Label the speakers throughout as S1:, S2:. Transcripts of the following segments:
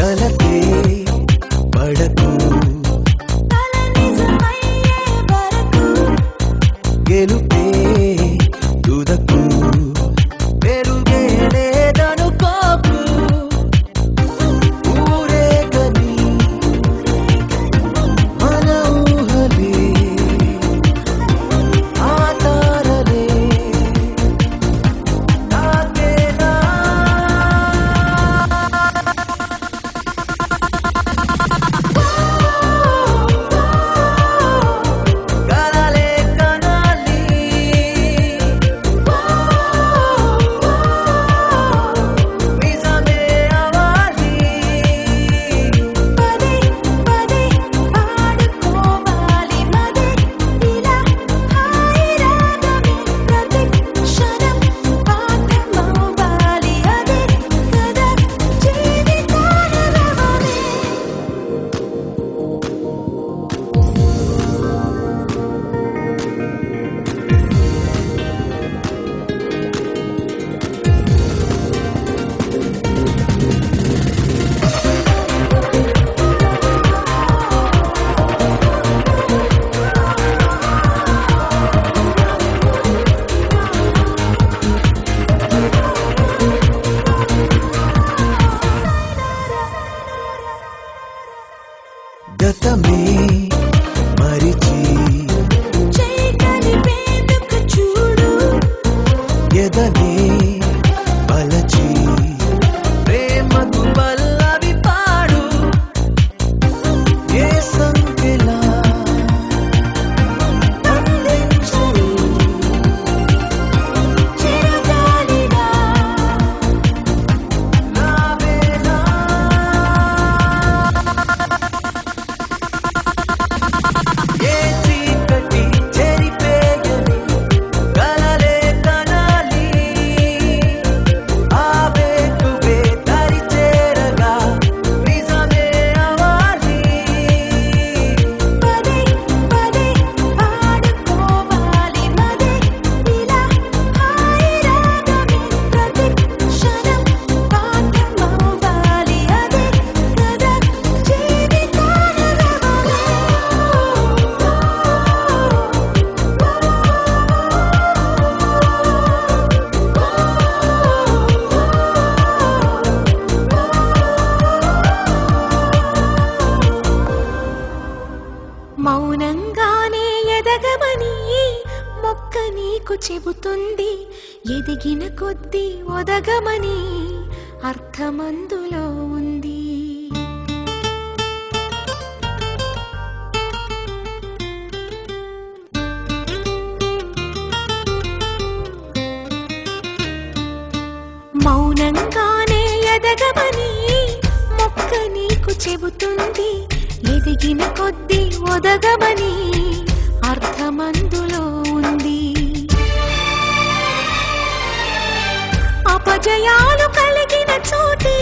S1: కలతే పడకు
S2: కల నిజమయ్యే వరకు
S1: గెలుపే తుదకు పెరుగే లేదనుకోకు ఊరేగని మన ఊహలే ఆ తారలే తాకేనా కలలే కనాలి నిజమే అవ్వాలి
S2: పదే పదే పాడుకోవాలి మదే ఇలా హాయి రాగమే ప్రతి క్షణం పాఠమవ్వాలి అదే కదా జీవితానుభవమే
S1: గతమే మరిచి
S2: చేయి కలిపేందుకు చూడు
S1: ఎదనే పలచి ప్రేమకు పల్లవి పాడు ఏ సంఖ్యలా
S2: అందించని చిరుగాలిలా
S1: నావేనా ఏ చీకటి చెరిపేయని కలలే కనాలి ఆవేకువే దరి చేరగా నిజమే అవ్వాలి
S2: పదే పదే పాడుకోవాలి మదే ఇలా హాయి రాగమే ప్రతి క్షణం పాఠమవ్వాలి అదే కదా మౌనంగానే ఎదగమని మొక్క నీకు చెబుతుంది ఎదిగిన కొద్దీ ఒదగమని అర్థమందులో ఉంది మౌనంగానే ఎదగమని మొక్క నీకు చెబుతుంది ఎదిగిన కొద్దీ ఒదగమని అర్థమందులో ఉంది అపజయాలు కలిగిన చోటే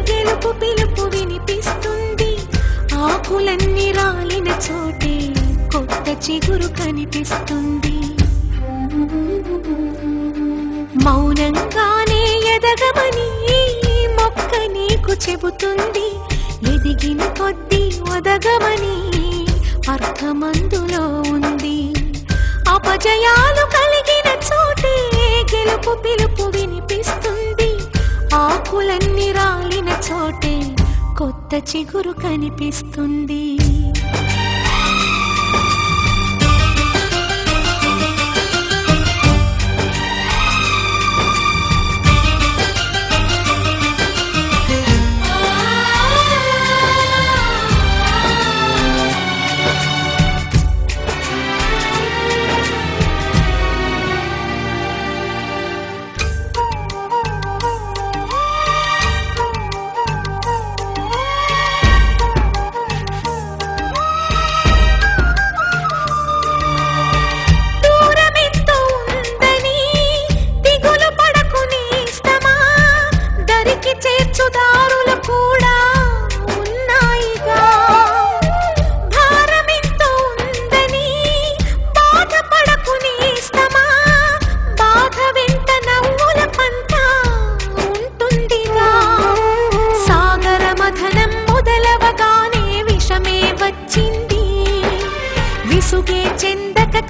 S2: గెలుపు పిలుపు వినిపిస్తుంది ఆకులన్నీ రాలిన చోటే కొత్త చిగురు కనిపిస్తుంది మౌనంగానే ఎదగమని మొక్క నీకు చెబుతుంది ఎదిగిన కొద్దీ ఒదగమని అర్థమందులో ఉంది అపజయాలు కలిగిన చోటే గెలుపు పిలుపు వినిపిస్తుంది ఆకులన్నీ రాలిన చోటే కొత్త చిగురు కనిపిస్తుంది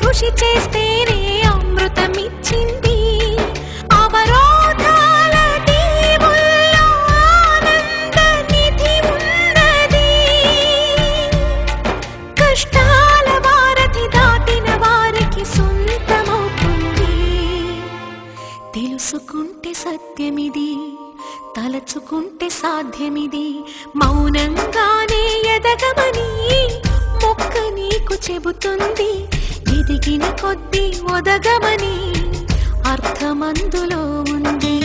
S2: కృషి చేస్తేనే అమృతమిచ్చింది. అవరోధాల దీవుల్లో ఆనంద నిధి ఉన్నది. కష్టాల వారధి దాటిన వారికి సొంతమవుతుంది. తెలుసుకుంటే సత్యమిది, తలచుకుంటే సాధ్యమిది. మౌనంగానే ఎదగమని మొక్క నీకు చెబుతుంది. ఎదిగిన కొద్దీ ఒదగమని అర్థమందులో ఉంది.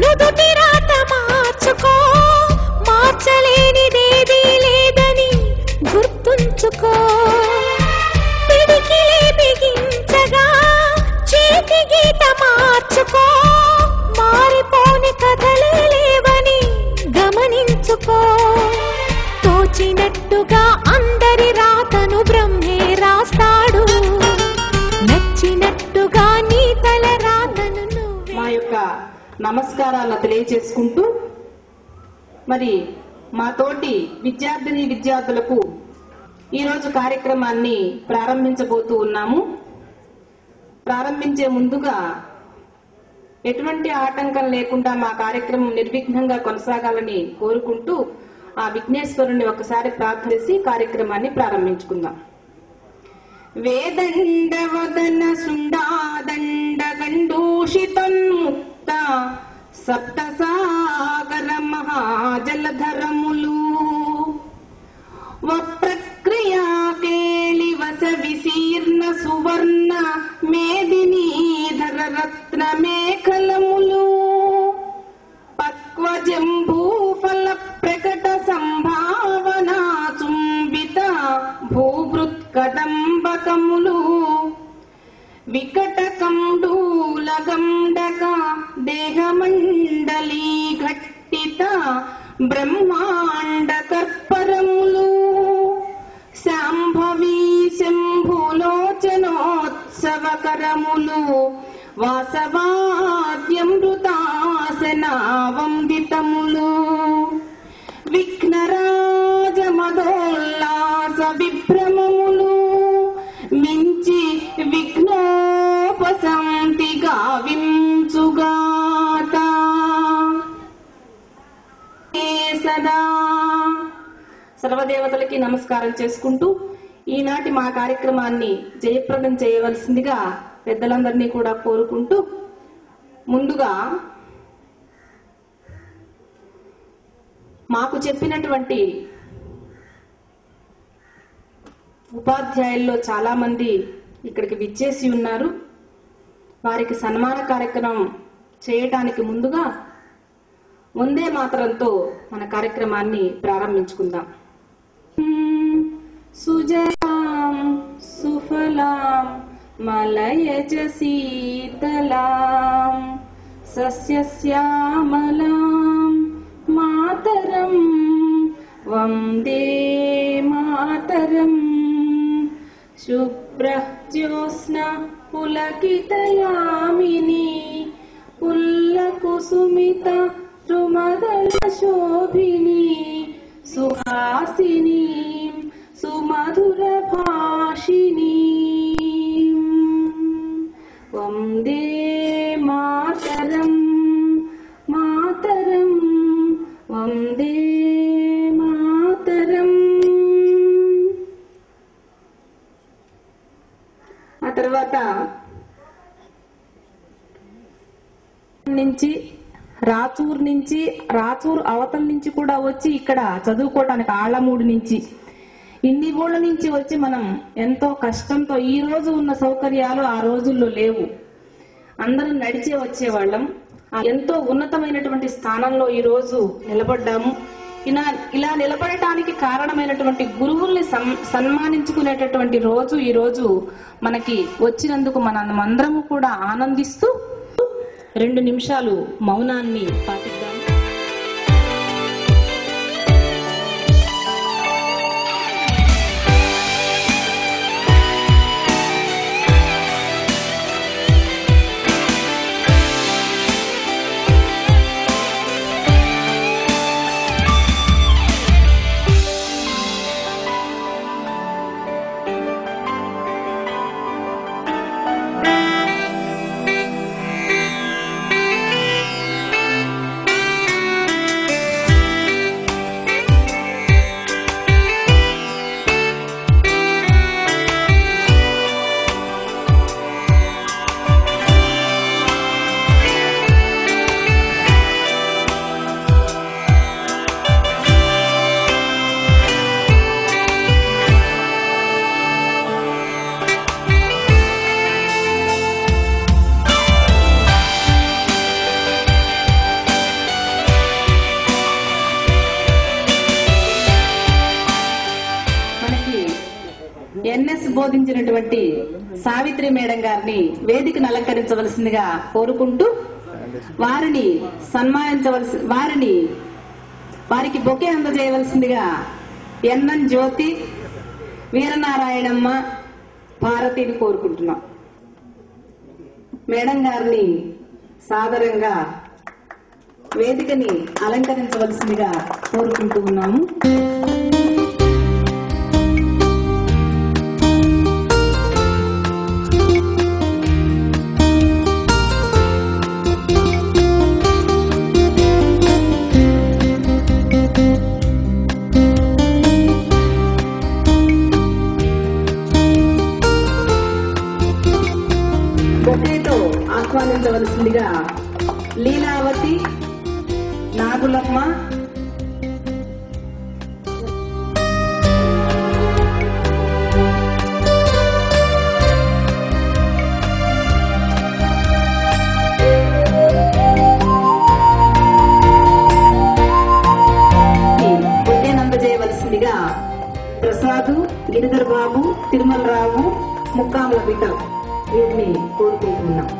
S2: నుదుటి రాత మార్చుకో, మార్చలేనిదేదీ లేదని గుర్తుంచుకో. పిడికిలే బిగించగా చేతి గీత మార్చుకో, మారిపోని కథలే లేవని గమనించుకో. తోచినట్టుగా అందరి రాతను బ్రహ్మే రాస్తాడు, నచ్చినట్టుగా నీ తల రాతను
S3: మా యొక్క నమస్కారాలను తెలియజేసుకుంటూ మరి మా తోటి విద్యార్థులకు ఈరోజు కార్యక్రమాన్ని ప్రారంభించబోతూ ఉన్నాము. ప్రారంభించే ముందుగా ఎటువంటి ఆటంకం లేకుండా మా కార్యక్రమం నిర్విఘ్నంగా కొనసాగాలని కోరుకుంటూ ఆ విఘ్నేశ్వరుని ఒకసారి ప్రార్థించి కార్యక్రమాన్ని ప్రారంభించుకుందాం. వేదండవదన సుండాదండ గండూషితన్ముక్త సప్తసాగర మహాజలధరములు వప్రక్రియా కేళివస విశీర్ణ సువర్ణ మేదినీధర రత్న మేఖలములు పక్వజంబూఫల ప్రకట సంభావనా చుంబిత భూభృత్కదంబకములు వికటకండూలగండక దేహమండలీ ఘట్టిత బ్రహ్మాండ కర్పరములు శాంభవీ శంభులోచనోత్సవకరములు వాసవాద్యమృతాసనావందితములు విఘ్నరాజ మదోల్లాస విభ్రమములు మించి విఘ్నోపశాంతి గావించుగాక సదా. సర్వదేవతలకి నమస్కారం చేసుకుంటూ ఈనాటి మా కార్యక్రమాన్ని జయప్రదం చేయవలసిందిగా పెద్దలందరినీ కూడా కోరుకుంటూ ముందుగా మాకు చెప్పినటువంటి ఉపాధ్యాయుల్లో చాలా మంది ఇక్కడికి విచ్చేసి ఉన్నారు. వారికి సన్మాన కార్యక్రమం చేయటానికి ముందుగా వందే మాతరంతో మన కార్యక్రమాన్ని ప్రారంభించుకుందాం. సుజలాం సుఫలాం మలయజ శీతలాం సస్యశ్యామలాం మాతరం వందే మాతరం. శుభ్రః జ్యోత్స్నా పులకితయామినీ పుల్లకుసుమిత సుమదళశోభినీ సుహాసినీ సుమధురభాషినీ వందే మాతరం మాతరం వందే మాతరం. ఆ తర్వాత నుంచి రాచూరు అవతల నుంచి కూడా వచ్చి ఇక్కడ చదువుకోవడానికి ఆళ్లమూడి నుంచి ఇన్ని ఊళ్ళ నుంచి వచ్చి మనం ఎంతో కష్టంతో ఈ రోజు ఉన్న సౌకర్యాలు ఆ రోజుల్లో లేవు. అందరం నడిచే వచ్చేవాళ్ళం. ఎంతో ఉన్నతమైనటువంటి స్థానంలో ఈ రోజు నిలబడ్డాము. ఇలా నిలబడటానికి కారణమైనటువంటి గురువుల్ని సన్మానించుకునేటటువంటి రోజు ఈ రోజు మనకి వచ్చినందుకు మనమందరము కూడా ఆనందిస్తూ 2 నిమిషాలు మౌనాన్ని పాటిద్దాం. ఎన్ఎస్ బోధించినటువంటి సావిత్రి మేడం గారిని వేదికను అలంకరించవలసిందిగా కోరుకుంటూ వారికి బొకే అందజేయవలసిందిగా ఎన్ఎన్ జ్యోతి, వీరనారాయణమ్మ, భారతిని కోరుకుంటున్నాం. మేడం గారిని సాదరంగా వేదికని అలంకరించవలసిందిగా కోరుకుంటూ ఉన్నాము. బొకేతో ఆహ్వానించవలసిందిగా లీలావతి, నాగులమ్మ, బొకేనందజేయవలసిందిగా ప్రసాదు, గిరిధర్ బాబు, తిరుమలరావు, ముక్కాముల పీఠం వీరిని కోరుకుంటున్నాం.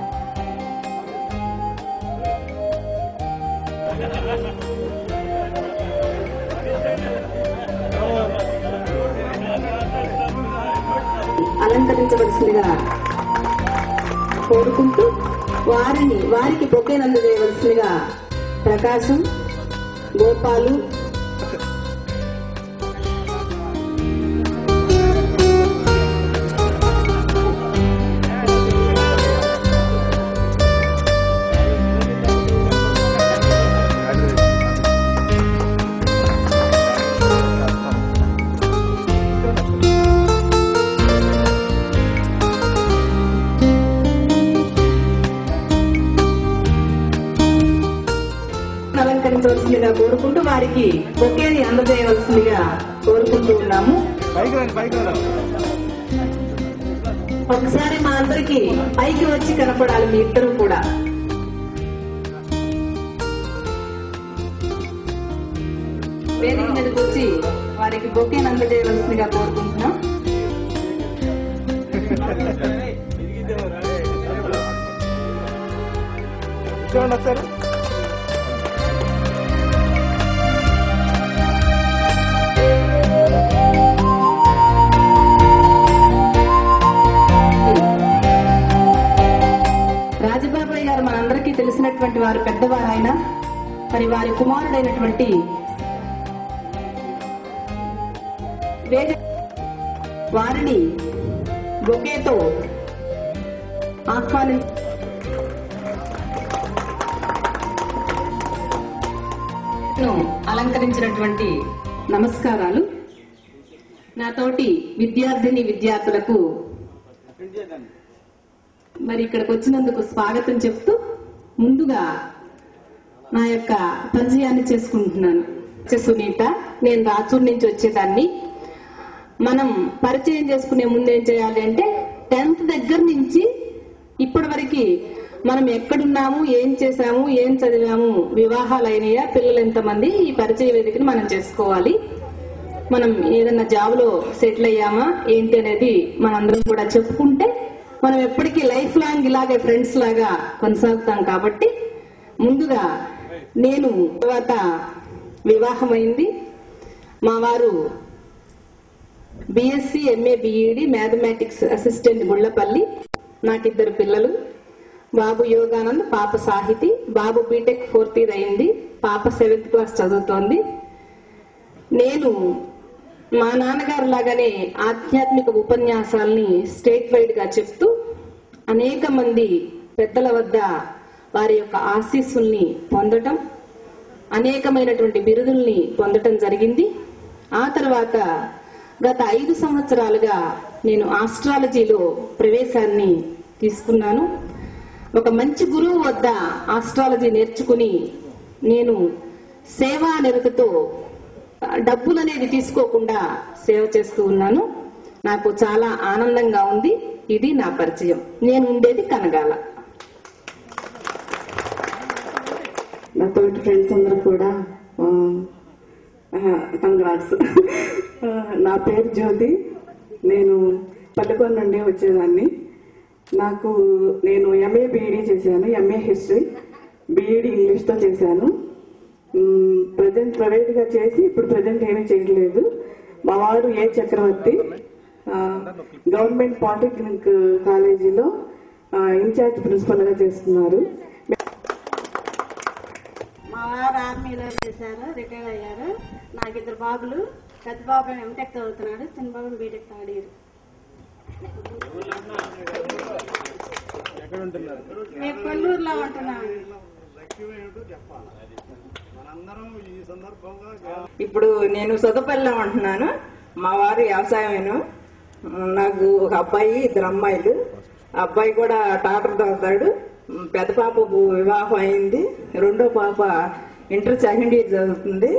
S3: అలంకరించవలసిందిగా కోరుకుంటూ వారికి బొకేను అందజేయవలసిందిగా ప్రకాశం, గోపాలు, అలంకరించవలసిందిగా కోరుకుంటూ వారికి బొకేని అందజేయవలసిందిగా కోరుకుంటూ ఉన్నాము. ఒకసారి మా అందరికి పైకి వచ్చి కనపడాలి మీ ఇద్దరు కూడా. వేదిక మీదకి వచ్చి వారికి బొకేని అందజేయవలసిందిగా కోరుకుంటున్నాం. రాజబాబాయ్ గారు మనందరికీ తెలిసినటువంటి వారు, పెద్దవారు ఆయన. మరి వారి కుమారుడైనటువంటి వారిని బొకేతో అలంకరించినటువంటి నమస్కారాలు. నాతోటి విద్యార్థులకు మరి ఇక్కడికి వచ్చినందుకు స్వాగతం చెప్తూ ముందుగా నా యొక్క పరిచయాన్ని చేసుకుంటున్నాను. సునీత, నేను రాచూర్ నుంచి వచ్చేదాన్ని. మనం పరిచయం చేసుకునే ముందు ఏం చేయాలి అంటే 10th దగ్గర నుంచి ఇప్పటి వరకు మనం ఎక్కడున్నాము, ఏం చేశాము, ఏం చదివాము, వివాహాలు అయినాయా, పిల్లలు ఎంతమంది, ఈ పరిచయ వేదికని మనం చేసుకోవాలి. మనం ఏదన్నా జాబ్ లో సెటిల్ అయ్యామా ఏంటి అనేది మనందరం కూడా చెప్పుకుంటే మనం ఎప్పటికీ లైఫ్ లాంగ్ ఇలాగే ఫ్రెండ్స్ లాగా కొనసాగుతాం. కాబట్టి ముందుగా నేను తర్వాత వివాహం అయింది. మా వారు BSc, MA, BEd mathematics assistant Gullapalli. నాకు 2 పిల్లలు, బాబు యోగానంద్, పాప సాహితి. బాబు బీటెక్ 4th ఇయర్ అయింది, పాప 7th క్లాస్ చదువుతోంది. నేను మా నాన్నగారు లాగానే ఆధ్యాత్మిక ఉపన్యాసాలని స్టేట్ వైడ్ గా చెప్తూ అనేక మంది పెద్దల వద్ద వారి యొక్క ఆశీస్సుల్ని పొందటం, అనేకమైనటువంటి బిరుదుల్ని పొందటం జరిగింది. ఆ తర్వాత గత 5 సంవత్సరాలుగా నేను ఆస్ట్రాలజీలో ప్రవేశాన్ని తీసుకున్నాను. ఒక మంచి గురువు వద్ద ఆస్ట్రాలజీ నేర్చుకుని నేను సేవా నిరతతో డబ్బులు అనేది తీసుకోకుండా సేవ చేస్తూ ఉన్నాను. నాకు చాలా ఆనందంగా ఉంది. ఇది నా పరిచయం. నేను ఉండేది కనగాల.
S4: నా తోటి ఫ్రెండ్స్ అందరూ కూడా కంగ్రాట్స్. నా పేరు జ్యోతి. నేను పల్లెకొండ నుండి వచ్చేదాన్ని. నేను ఎంఏ బిఈడి చేశాను, ఎంఏ హిస్టరీ, బిఈడి ఇంగ్లీష్తో చేశాను. ప్రజెంట్ ప్రైవేట్గా చేసి ఇప్పుడు ప్రజెంట్ ఏమీ చేయట్లేదు. మా వారు ఏ చక్రవర్తి గవర్నమెంట్ పాలిటెక్నిక్ కాలేజీలో ఇన్ఛార్జ్ ప్రిన్సిపల్గా చేస్తున్నారు.
S5: మా వారు ఆర్మీలో చేశారు, రిటైర్ అయ్యారు. నాకు 2 బాబులు. పెద్ద బాబు ఎంటెక్ చదువుతున్నాడు, చిన్న బాబు బీటెక్ 3rd ఇయర్. మేము కొల్లూరులో ఉంటున్నాము.
S6: ఇప్పుడు నేను సొదపల్లిలో ఉంటున్నాను. మా వారు వ్యవసాయమేను. నాకు ఒక అబ్బాయి, 2 అమ్మాయిలు. అబ్బాయి కూడా టాటర్ చదువుతాడు. పెద్ద పాప వివాహం అయింది, రెండో పాప ఇంటర్ 2nd ఇయర్ చదువుతుంది.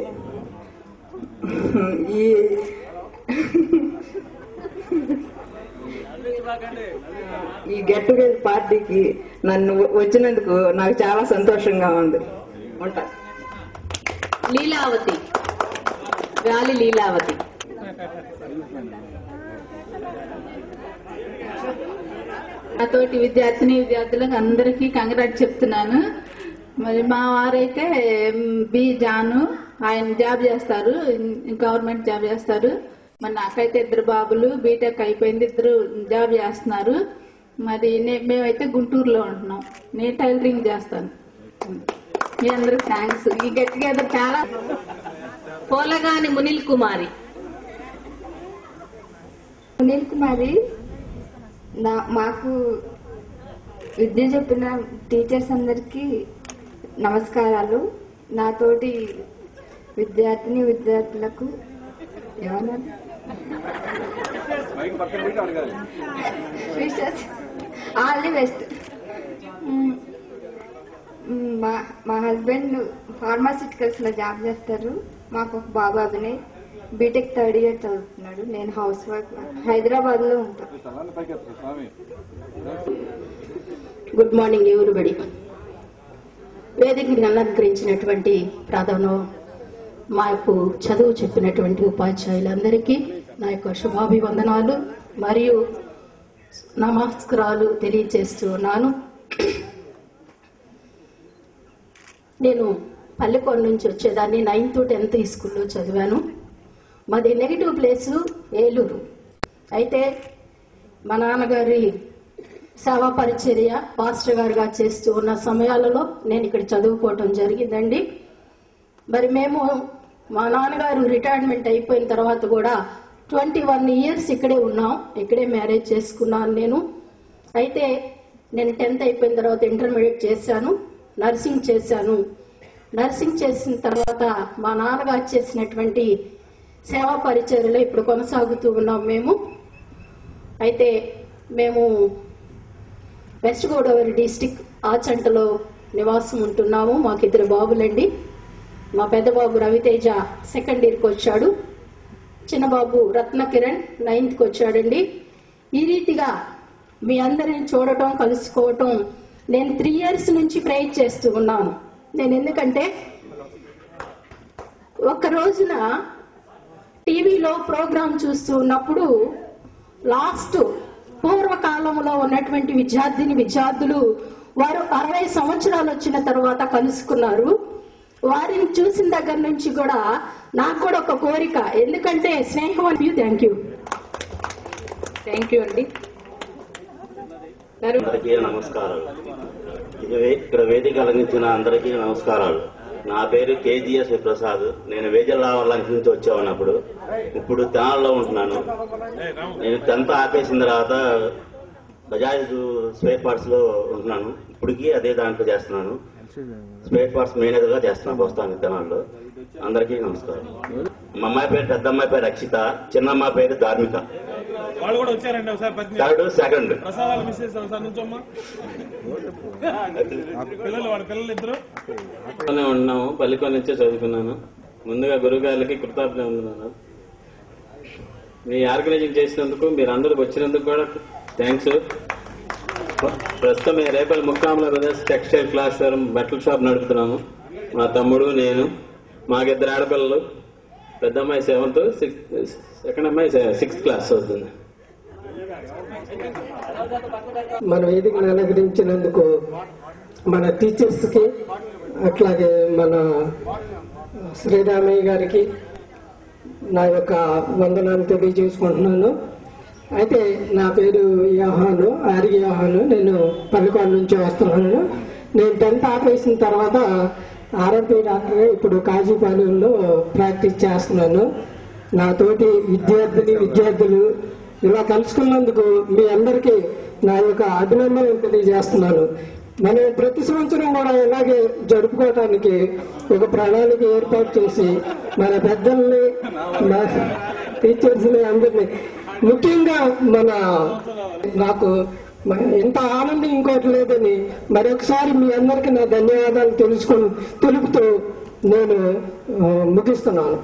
S6: ఈ గెట్ టుగెదర్ పార్టీకి నన్ను వచ్చినందుకు నాకు చాలా సంతోషంగా ఉంది. ఉంటా.
S3: లీలావతి, గాలి లీలావతి.
S7: నాతోటి విద్యార్థులకు అందరికీ కంగ్రాట్ చెప్తున్నాను. మరి మా వారైతే బి జాను, ఆయన జాబ్ చేస్తారు, గవర్నమెంట్ జాబ్ చేస్తారు. మరి నాకైతే 2 బాబులు, బీటెక్ అయిపోయింది, 2 జాబ్ చేస్తున్నారు. మరి మేమైతే గుంటూరులో ఉంటున్నాం. నేను టైలరింగ్ చేస్తాను. మీ అందరికి థ్యాంక్స్. ఈ గెట్ టుగెదర్ చాలా.
S3: పోలగాని మునిల్ కుమారి.
S8: సునీల్ కుమారి. మాకు విద్య చెప్పిన టీచర్స్ అందరికీ నమస్కారాలు. నాతోటి విద్యార్థులకు ఏమన్నారు ఆల్ ది బెస్ట్. మా హస్బెండ్ ఫార్మాసిటికల్స్ లో జాబ్ చేస్తారు. మాకు ఒక బాబు అభినయ్, బీటెక్ 3rd ఇయర్ చదువుతున్నాడు. నేను హౌస్ వైఫ్, హైదరాబాద్ లో ఉంటాను.
S9: Good morning everybody. వేదికని అలంకరించినటువంటి ప్రాధాన్యం మా యొక్క చదువు చెప్పినటువంటి ఉపాధ్యాయులందరికీ నా యొక్క శుభాభివందనాలు మరియు నమస్కారాలు తెలియజేస్తున్నాను. నేను పల్లెకొండ నుంచి వచ్చేదాన్ని. 9th to 10th స్కూల్లో చదివాను. మాది నెగిటివ్ ప్లేసు ఏలూరు. అయితే మా నాన్నగారి సేవా పరిచర్య పాస్టర్ గారుగా చేస్తూ ఉన్న సమయాలలో నేను ఇక్కడ చదువుకోవటం జరిగిందండి. మరి మేము మా నాన్నగారు రిటైర్మెంట్ అయిపోయిన తర్వాత కూడా 21 years ఇక్కడే ఉన్నాం. ఇక్కడే మ్యారేజ్ చేసుకున్నాను నేను. అయితే నేను 10th అయిపోయిన తర్వాత ఇంటర్మీడియట్ చేశాను, నర్సింగ్ చేశాను. నర్సింగ్ చేసిన తర్వాత మా నాన్నగారు చేసినటువంటి సేవా పరిచర్యలో ఇప్పుడు కొనసాగుతూ ఉన్నాం మేము. అయితే మేము వెస్ట్ గోదావరి డిస్టిక్ ఆచంటలో నివాసం ఉంటున్నాము. మాకు 2 బాబులండి. మా పెద్ద బాబు రవితేజ 2nd ఇయర్కి వచ్చాడు. చిన్న బాబు రత్నకిరణ్ 9th వచ్చాడండి. ఈ రీతిగా మీ అందరిని చూడటం, కలుసుకోవటం నేను 3 years నుంచి ప్రేయర్ చేస్తూ ఉన్నాను. నేను ఎందుకంటే ఒక రోజున టీవీలో ప్రోగ్రాం చూస్తూ ఉన్నప్పుడు లాస్ట్ పూర్వకాలంలో ఉన్నటువంటి విద్యార్థులు వారు 60 సంవత్సరాలు వచ్చిన తర్వాత కలుసుకున్నారు. వారిని చూసిన దగ్గర నుంచి కూడా నాకు కూడా ఒక కోరిక, ఎందుకంటే స్నేహం అని. థ్యాంక్ యూ అండి.
S10: అందరికీ నమస్కారాలు. ఇక్కడ వేదిక అలంకించిన అందరికీ నమస్కారాలు. నా పేరు కేజీఎస్ ప్రసాద్. నేను వేజల్లావర్లంక నుంచి వచ్చామన్నప్పుడు ఇప్పుడు తెనాల్లో ఉంటున్నాను. నేను 10th ఆపేసిన తర్వాత బజాజ్ స్పేర్ పార్ట్స్ లో ఉంటున్నాను. ఇప్పటికీ అదే దాంట్లో చేస్తున్నాను. స్పేర్ పార్ట్స్ మేనేజర్ గా చేస్తున్నాను ప్రస్తుతానికి తెనాల్లో. అందరికీ నమస్కారం. మా అమ్మాయి పేరు, పెద్ద అమ్మాయి పేరు రక్షిత, చిన్న అమ్మాయి పేరు ధార్మిక.
S11: వాళ్ళు కూడా వచ్చారండి. ఒకసారి
S10: 3rd, 2nd
S11: ప్రసాదాలు మిస్ చేస్తారు. ఒకసారి నుంచోమ్మా. పిల్లలు వాళ్ళ పిల్లలు ఇద్దరు
S12: ఉన్నాము. పల్లికొండ నుంచే చదువుకున్నాను. ముందుగా గురుగారికి కృతజ్ఞతలు. మీ ఆర్గనైజింగ్ చేసినందుకు, మీరు అందరికి వచ్చినందుకు కూడా థ్యాంక్స్. ప్రస్తుతం Repalle Mukkamula brothers textile class బట్టల షాప్ నడుపుతున్నాము. మా తమ్ముడు, నేను, మాకిద్దరు ఆడపిల్లలు. పెద్ద అమ్మాయి 7th, సెకండ్ అమ్మాయి 6th క్లాస్ అవుతుంది.
S13: మన వేదికను అలంకరించినందుకు మన టీచర్స్ కి, అట్లాగే మన శ్రీరామయ్య గారికి నా యొక్క వందనాలు తెలియజేసుకుంటున్నాను. అయితే నా పేరు యోహాను, ఆర్గి యోహాను. నేను పల్లికొండ నుంచి వస్తున్నాను. నేను 10th ఆపేసిన తర్వాత ఆర్ఎంపీ డాక్టర్ ఇప్పుడు కాజీపాలెంలో ప్రాక్టీస్ చేస్తున్నాను. నా తోటి విద్యార్థులు ఇలా కలుసుకున్నందుకు మీ అందరికీ నా యొక్క అభినందనలు తెలియజేస్తున్నాను. మనం ప్రతి సంవత్సరం కూడా ఇలాగే జరుపుకోవటానికి ఒక ప్రణాళిక ఏర్పాటు చేసి మన పెద్దల్ని, మన టీచర్స్ ని, అందరినీ, ముఖ్యంగా నాకు ఎంత ఆనందం ఇంకోటి లేదని మరొకసారి మీ అందరికీ నా ధన్యవాదాలు తెలుపుతూ నేను ముగిస్తున్నాను.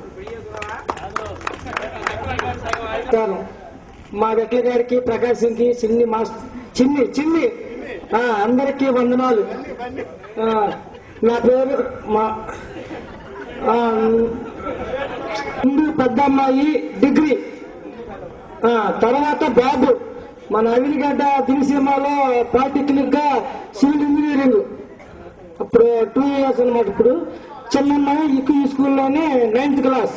S13: మా వెట్ల గారికి, ప్రకాశంకి, చిన్ని అందరికీ వందనాలు. నా పేరు ముందు పెద్ద అమ్మాయి డిగ్రీ, తర్వాత బాబు మన అవినిగడ్డ దినసీమలో పాలిటెక్నిక్ గా సివిల్ ఇంజనీరింగ్, అప్పుడు 2 years అనమాట. ఇప్పుడు చిన్నమ్మాయి ఈ స్కూల్లోనే 9th క్లాస్.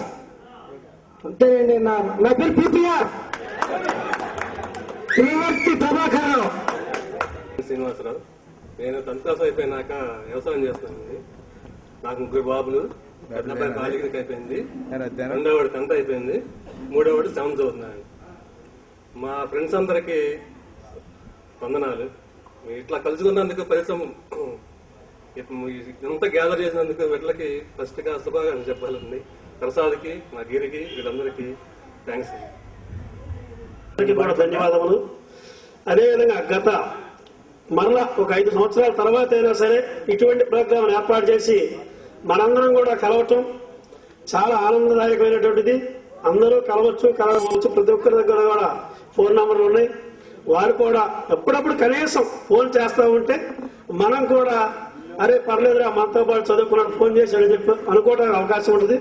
S13: అంతేనండి. నా పేరు పిపిఆర్ ప్రభాకర్
S14: శ్రీనివాసరావు. నేను 10th క్లాస్ అయిపోయినాక వ్యవసాయం చేస్తానండి. నాకు 3 బాబులు. పెద్ద అబ్బాయి కాలేజీకి అయిపోయింది, 2వ 10th అయిపోయింది, 3వ 7th చదువుతున్నాను. మా ఫ్రెండ్స్ అందరికి వందనాలు. ఇట్లా కలుసుకున్నందుకు పరిశ్రమ ఇంత గ్యాదర్ చేసినందుకు వీళ్ళకి ఫస్ట్ గా శుభాకాంక్షలు చెప్పాలండి. ప్రసాద్కి, మా గిరికి, వీళ్ళందరికీ థ్యాంక్స్.
S15: కూడా ధన్యవాదములు. అదేవిధంగా గత మరలా ఒక 5 సంవత్సరాల తర్వాత అయినా సరే ఇటువంటి ప్రోగ్రాం ఏర్పాటు చేసి మనందరం కూడా కలవటం చాలా ఆనందదాయకమైనటువంటిది. అందరూ కలవచ్చు. ప్రతి ఒక్కరి దగ్గర కూడా ఫోన్ నంబర్లు ఉన్నాయి. వారు కూడా ఎప్పుడప్పుడు కనీసం ఫోన్ చేస్తా ఉంటే మనం కూడా అరే పర్లేదురా మనతో పాటు చదువుకున్నాడు ఫోన్ చేశాడని చెప్పి అనుకోవడానికి అవకాశం ఉంటుంది.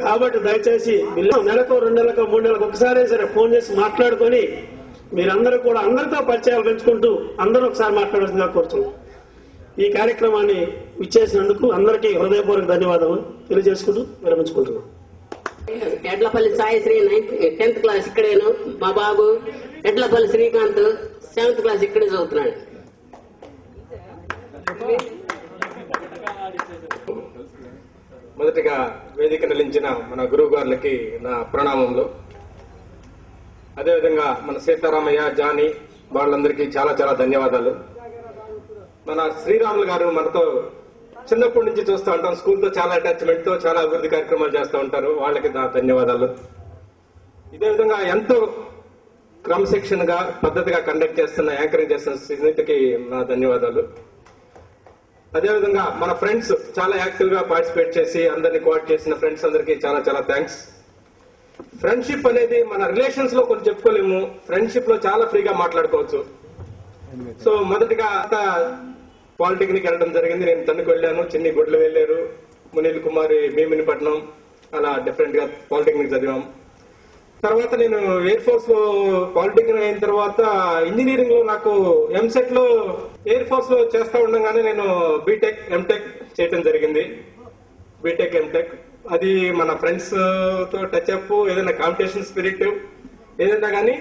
S15: కాబట్టి దయచేసి నెలకు 2 నెలలకు 3 నెలలకు ఒకసారి సరే ఫోన్ చేసి మాట్లాడుకొని మీరందరూ కూడా అందరితో పరిచయాలు పెంచుకుంటూ అందరూ ఒకసారి మాట్లాడాల్సిందిగా కోరుతున్నాం. ఈ కార్యక్రమాన్ని ఇచ్చేసినందుకు అందరికీ హృదయపూర్వక ధన్యవాదాలు తెలియజేసుకుంటూ విరమించుకుంటున్నాం.
S16: ఎడ్లపల్లి సాయిశ్రీ 10th క్లాస్ ఇక్కడేను. మా బాబు ఎడ్లపల్లి శ్రీకాంత్ 7th క్లాస్ ఇక్కడే చదువుతున్నాడు.
S14: మొదటిగా వేదిక నిలించిన మన గురువు గారులకి నా ప్రణామములు. అదేవిధంగా మన సీతారామయ్య, జానీ వాళ్ళందరికీ చాలా చాలా ధన్యవాదాలు. మన శ్రీరాములు గారు మనతో చిన్నప్పటి నుంచి చూస్తూ ఉంటాం. స్కూల్తో చాలా అటాచ్మెంట్ తో చాలా అభివృద్ధి కార్యక్రమాలు చేస్తూ ఉంటారు. వాళ్ళకి నా ధన్యవాదాలు. ఇదే విధంగా ఎంతో క్రమశిక్షణగా పద్ధతిగా కండక్ట్ చేస్తున్న, యాంకరింగ్ చేస్తున్న సునీతకి నా ధన్యవాదాలు. అదేవిధంగా మన ఫ్రెండ్స్ చాలా యాక్టివ్ గా పార్టిసిపేట్ చేసి అందరినీ కోఆర్డినేట్ చేసిన ఫ్రెండ్స్ అందరికీ చాలా చాలా థ్యాంక్స్. ఫ్రెండ్షిప్ అనేది మన రిలేషన్స్ లో కొంచెం చెప్పుకోలేము. ఫ్రెండ్షిప్ లో చాలా ఫ్రీగా మాట్లాడుకోవచ్చు. సో మొదటిగా పాలిటెక్నిక్ వెళ్ళడం జరిగింది. నేను తణుకు వెళ్ళాను, చిన్ని గుడ్లు వెళ్ళారు, మునీల్ కుమారి భీమినిపట్నం, అలా డిఫరెంట్ గా పాలిటెక్నిక్ చదివాం. తర్వాత నేను ఎయిర్ ఫోర్స్ లో పాలిటెక్నిక్ అయిన తర్వాత ఇంజనీరింగ్ లో నాకు ఎంసెట్ లో ఎయిర్ ఫోర్స్ లో చేస్తా ఉండగానే నేను బీటెక్ ఎంటెక్ చేయడం జరిగింది. బీటెక్ ఎంటెక్ అది మన ఫ్రెండ్స్ తో టచ్ అప్, ఏదైనా కాంపిటీషన్ స్పిరిట్ ఏదైనా కానీ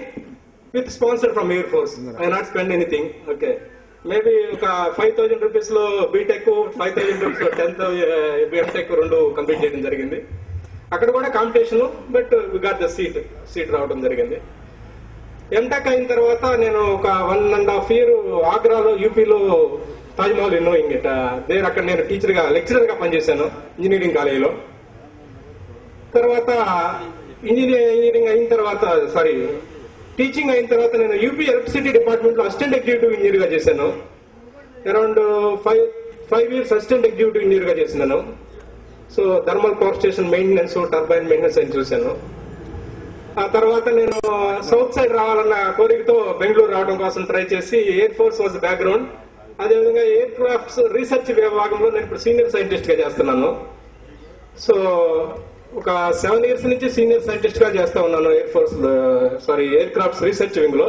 S14: with sponsor from air force. I not spend anything. Okay, maybe ఒక 5,000 రూపీస్ లో బీటెక్, 5,000 రూపీస్ లో 10th ఎంటెక్ రెండు కంప్లీట్ చేయడం జరిగింది. అక్కడ కూడా competition, but we got the seat రావడం జరిగింది. ఎంటెక్ అయిన తర్వాత నేను ఒక 1.5 year ఆగ్రాలో యూపీలో Taj Mahal knowing it there, అక్కడ నేను లెక్చరర్ గా పనిచేశాను ఇంజనీరింగ్ కాలేజీలో. తర్వాత ఇంజనీరింగ్ అయిన తర్వాత టీచింగ్ అయిన తర్వాత నేను యూపీ ఎలక్ట్రిసిటీ డిపార్ట్మెంట్ లో అసిస్టెంట్ ఎగ్జిక్యూటివ్ ఇంజనీర్ గా చేశాను. Around 5 years assistant executive engineer గా చేసినాను. So thermal power station maintenance, turbine maintenance అని చూశాను. ఆ తర్వాత నేను సౌత్ సైడ్ రావాలన్న కోరికతో బెంగళూరు రావడం కోసం ట్రై చేసి ఎయిర్ ఫోర్స్ వాజ్ బ్యాక్గ్రౌండ్. అదేవిధంగా ఎయిర్ క్రాఫ్ట్స్ రీసెర్చ్ విభాగంలో నేను ఇప్పుడు సీనియర్ సైంటిస్ట్ గా చేస్తున్నాను. సో ఒక 7 years నుంచి సీనియర్ సైంటిస్ట్ గా చేస్తా ఉన్నాను ఎయిర్ క్రాఫ్ట్స్ రీసెర్చ్ వింగ్ లో.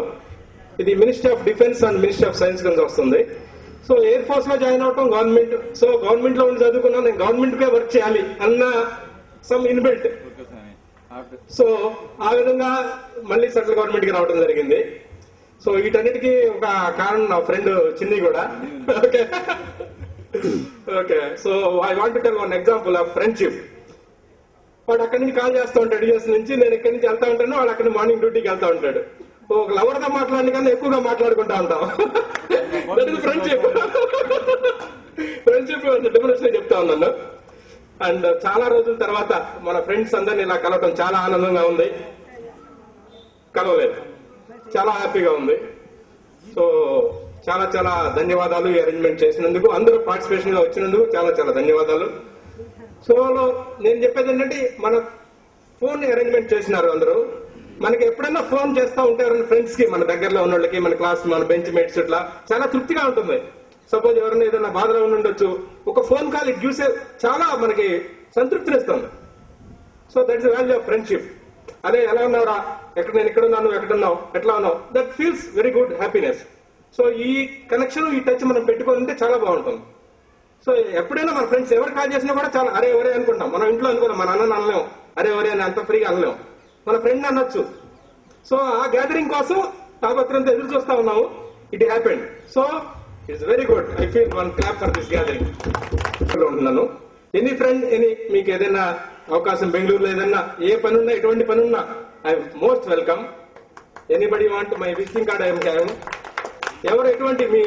S14: ఇది ministry of defence and ministry of science కింద వస్తుంది. సో ఎయిర్ ఫోర్స్ లో జాయిన్ అవటం గవర్నమెంట్, సో గవర్నమెంట్ లో ఉండి చదువుకున్నా, నేను గవర్నమెంట్ కే వర్క్ చేయాలి అన్న సమ్ ఇన్బిల్ట్. సో ఆ విధంగా మళ్ళీ సెంట్రల్ గవర్నమెంట్ కి రావడం జరిగింది. సో వీటన్నిటికీ ఒక కారణం నా ఫ్రెండ్ చిన్ని కూడా. Okay okay, so I want to tell one example of friendship. వాడు అక్కడి నుంచి కాల్ చేస్తూ ఉంటాడు యూఎస్ నుంచి, నేను ఇక్కడి నుంచి వెళ్తా ఉంటాను, వాడు అక్కడ మార్నింగ్ డ్యూటీకి వెళ్తా ఉంటాడు. ఒక లవర్ తో మాట్లాడిన కన్నా ఎక్కువగా మాట్లాడుకుంటా ఉంటాం. That is friendship. Friendship definitely చెప్తా ఉన్నాను. అండ్ చాలా రోజుల తర్వాత మన ఫ్రెండ్స్ అందరినీ ఇలా కలవటం చాలా ఆనందంగా ఉంది. కలవలేదు, చాలా హ్యాపీగా ఉంది. సో చాలా చాలా ధన్యవాదాలు ఈ అరేంజ్మెంట్ చేసినందుకు, అందరూ పార్టిసిపేషన్ గా వచ్చినందుకు చాలా చాలా ధన్యవాదాలు. సో నేను చెప్పేది ఏంటంటే, మన ఫోన్ అరేంజ్మెంట్ చేసినారు అందరూ. మనకి ఎప్పుడైనా ఫోన్ చేస్తా ఉంటే ఫ్రెండ్స్ కి, మన దగ్గరలో ఉన్న వాళ్ళకి, మన క్లాస్, మన బెంచ్ మేట్స్, ఇట్లా చాలా తృప్తిగా ఉంటుంది. సపోజ్ ఎవరైనా ఏదైనా బాధలో ఉండొచ్చు, ఒక ఫోన్ కాల్ ఇట్ చూసే చాలా మనకి సంతృప్తినిస్తుంది. So that's value of friendship. అదే ఎలా ఉన్నావురా, నేను ఇక్కడ ఉన్నాను, ఎక్కడున్నావు, ఎట్లా ఉన్నావు, that feels very good happiness. So ఈ కనెక్షన్, ఈ టచ్ మనం పెట్టుకుంటే చాలా బాగుంటుంది. సో ఎప్పుడైనా మన ఫ్రెండ్స్ ఎవరు కాల్ చేసినా కూడా చాలా అరే ఎవరే అనుకుంటాం. మనం ఇంట్లో అనుకున్నాం, మన అన్నని అనలేం, అరే ఎవరే అని అంత ఫ్రీగా అనలేం, మన ఫ్రెండ్ అనొచ్చు. సో ఆ గ్యాదరింగ్ కోసం తాపత్రంతో ఎదురు చూస్తా ఉన్నాము. It happened. So it's very good. I feel one clap for this gathering. ఉంటున్నాను. ఎనీ ఫ్రెండ్, మీకు ఏదైనా అవకాశం బెంగళూరులో ఏదైనా ఏ పని ఉన్నా, ఎటువంటి పని ఉన్నా, I most welcome. Anybody want my visiting card I'm carrying. ఎవరు ఎటువంటి మీ